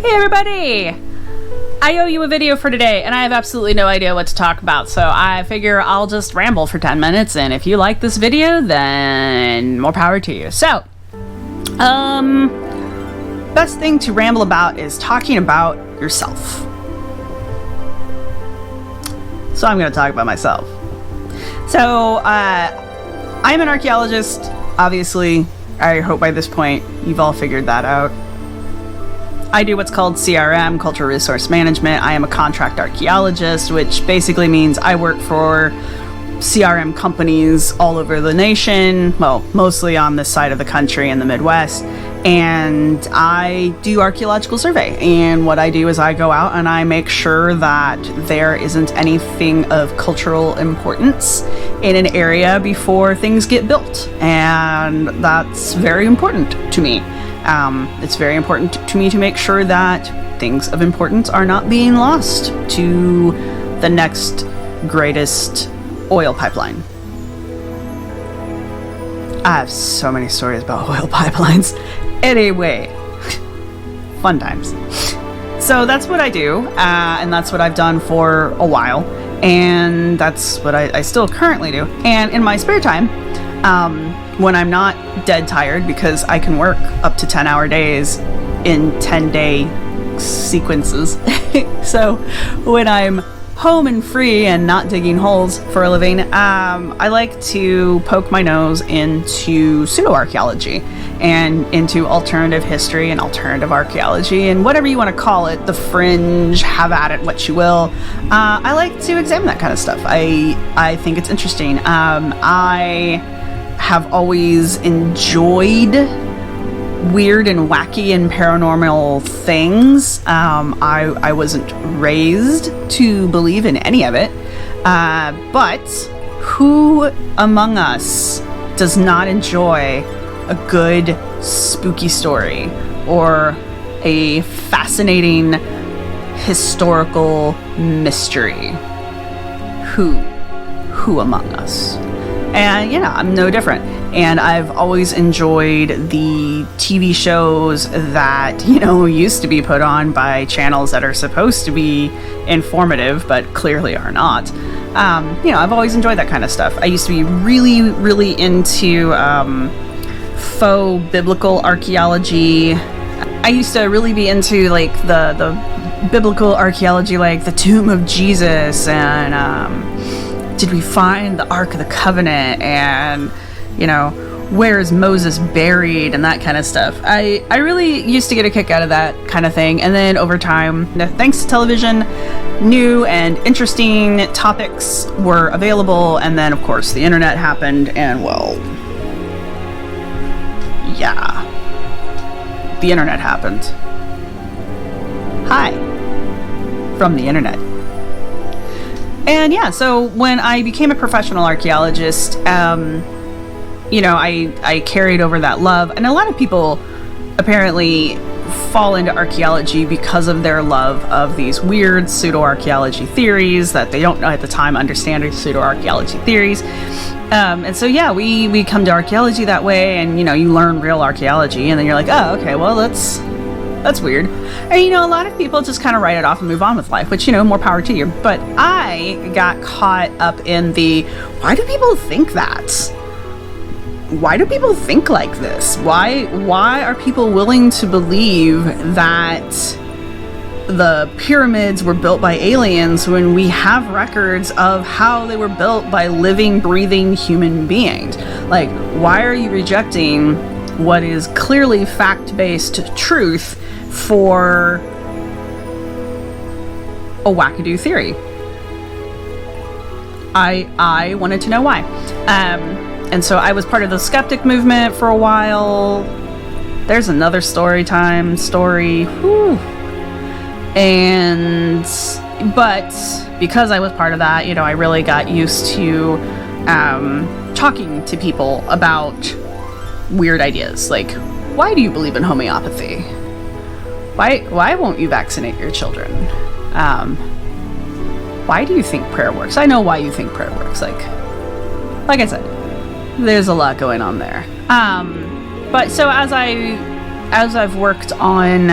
Hey everybody! I owe you a video for today, and I have absolutely no idea what to talk about, so I figure I'll just ramble for 10 minutes, and if you like this video, then more power to you. So, best thing to ramble about is talking about yourself. So I'm going to talk about myself. So, I'm an archaeologist, obviously. I hope by this point you've all figured that out. I do what's called CRM, Cultural Resource Management. I am a contract archaeologist, which basically means I work for CRM companies all over the nation, well, mostly on this side of the country in the Midwest, and I do archaeological survey. And what I do is I go out and I make sure that there isn't anything of cultural importance in an area before things get built, and that's very important to me. It's very important to me to make sure that things of importance are not being lost to the next greatest oil pipeline. I have so many stories about oil pipelines. Anyway, fun times. So that's what I do, and that's what I've done for a while, and that's what I still currently do. And in my spare time, when I'm not dead tired, because I can work up to 10-hour days in 10-day sequences. So when I'm home and free and not digging holes for a living, I like to poke my nose into pseudo-archaeology and into alternative history and alternative archaeology and whatever you want to call it, the fringe, have at it what you will. I like to examine that kind of stuff. I think it's interesting. I have always enjoyed weird and wacky and paranormal things. I wasn't raised to believe in any of it, but who among us does not enjoy a good spooky story or a fascinating historical mystery? Who among us? And yeah, I'm no different. And I've always enjoyed the TV shows that, used to be put on by channels that are supposed to be informative, but clearly are not. I've always enjoyed that kind of stuff. I used to be really, really into faux biblical archaeology. I used to really be into like the biblical archaeology, like the tomb of Jesus, and did we find the Ark of the Covenant, and where is Moses buried, and that kind of stuff. I really used to get a kick out of that kind of thing. And then over time, thanks to television, new and interesting topics were available, and then of course the internet happened, and well, yeah, the internet happened. Hi from the internet. And yeah, so when I became a professional archaeologist, I carried over that love. And a lot of people apparently fall into archaeology because of their love of these weird pseudo-archaeology theories that they don't know at the time understand are pseudo-archaeology theories. And so yeah, we come to archaeology that way, and you learn real archaeology, and then you're like, oh, okay, well, that's weird. And a lot of people just kind of write it off and move on with life, which, more power to you. But I got caught up in the, why do people think that? Why do people think like this? Why are people willing to believe that the pyramids were built by aliens when we have records of how they were built by living, breathing human beings? Like, why are you rejecting what is clearly fact-based truth for a wackadoo theory? I wanted to know why. And so I was part of the skeptic movement for a while. There's another story. Whew. But because I was part of that, I really got used to talking to people about weird ideas. Like, why do you believe in homeopathy? Why won't you vaccinate your children? Why do you think prayer works? I know why you think prayer works. Like I said, there's a lot going on there. But so as I've worked on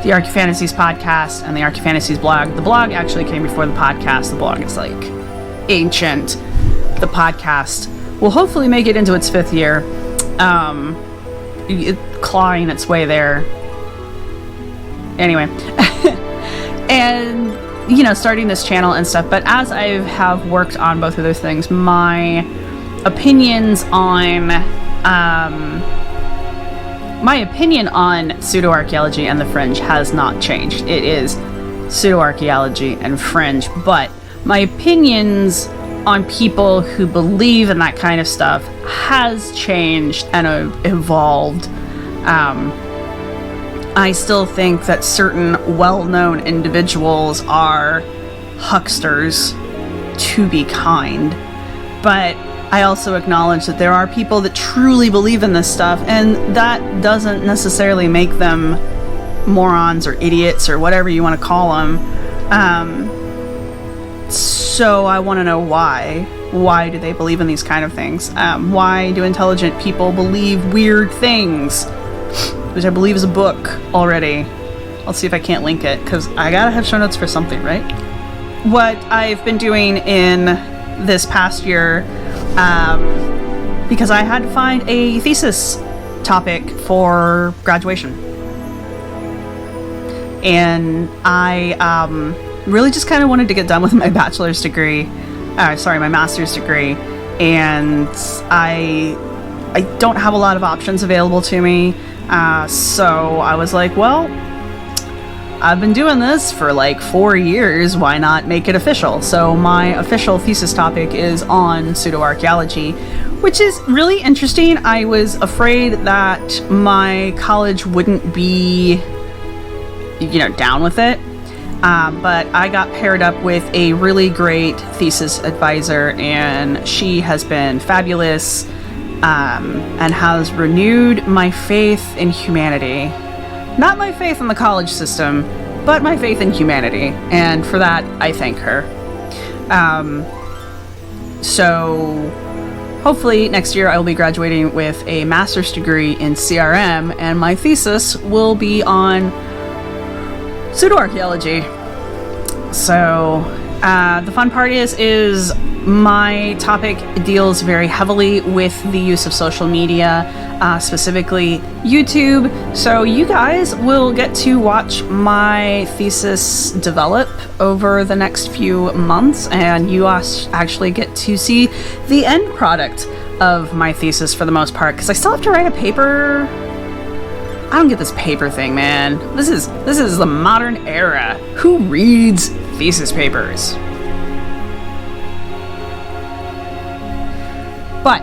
the ArchyFantasies podcast and the ArchyFantasies blog. The blog actually came before the podcast. The blog is like ancient. The podcast will hopefully make it into its 5th year, clawing its way there. Anyway, and you know, starting this channel and stuff. But as I have worked on both of those things, my opinions on pseudo-archaeology and the fringe has not changed. It is pseudo-archaeology and fringe, but my opinions on people who believe in that kind of stuff has changed and evolved. I still think that certain well-known individuals are hucksters, to be kind, but I also acknowledge that there are people that truly believe in this stuff, and that doesn't necessarily make them morons or idiots or whatever you want to call them. So I want to know why. Why do they believe in these kind of things? Why do intelligent people believe weird things? Which I believe is a book already. I'll see if I can't link it, because I gotta have show notes for something, right? What I've been doing in this past year, because I had to find a thesis topic for graduation. And I really just kind of wanted to get done with my bachelor's degree, my master's degree, and I don't have a lot of options available to me, so I was like, well, I've been doing this for like 4 years, why not make it official? So my official thesis topic is on pseudo-archaeology, which is really interesting. I was afraid that my college wouldn't be, down with it. But I got paired up with a really great thesis advisor, and she has been fabulous, and has renewed my faith in humanity. Not my faith in the college system, but my faith in humanity, and for that, I thank her. So hopefully next year I will be graduating with a master's degree in CRM, and my thesis will be on pseudo-archaeology. So the fun part is my topic deals very heavily with the use of social media, specifically YouTube. So you guys will get to watch my thesis develop over the next few months, and you actually get to see the end product of my thesis for the most part, because I still have to write a paper. I don't get this paper thing, man. This is the modern era. Who reads thesis papers? But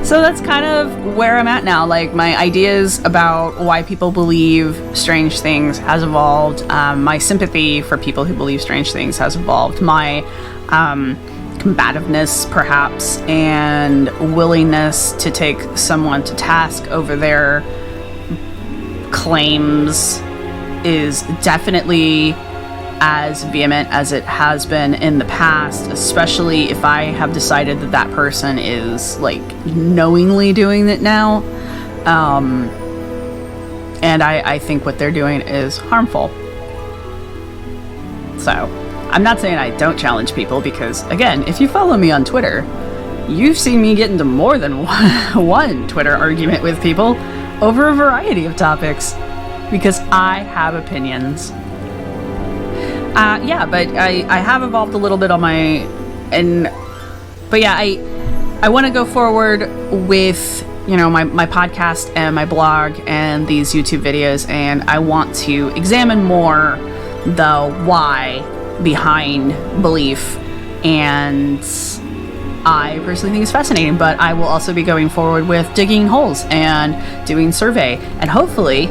so that's kind of where I'm at now. Like, my ideas about why people believe strange things has evolved. My sympathy for people who believe strange things has evolved. My combativeness, perhaps, and willingness to take someone to task over their claims is definitely as vehement as it has been in the past, especially if I have decided that that person is like knowingly doing it now. And I think what they're doing is harmful. So I'm not saying I don't challenge people, because again, if you follow me on Twitter, you've seen me get into more than one Twitter argument with people over a variety of topics, because I have opinions. But I have evolved a little bit on I want to go forward with, my podcast and my blog and these YouTube videos, and I want to examine more the why behind belief, and I personally think it's fascinating. But I will also be going forward with digging holes and doing survey, and hopefully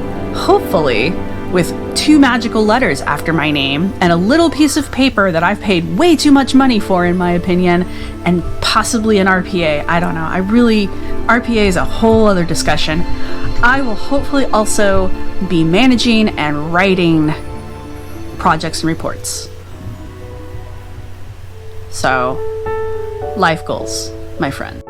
with 2 magical letters after my name and a little piece of paper that I've paid way too much money for, in my opinion, and possibly an RPA. I don't know. RPA is a whole other discussion. I will hopefully also be managing and writing projects and reports. So, life goals, my friend.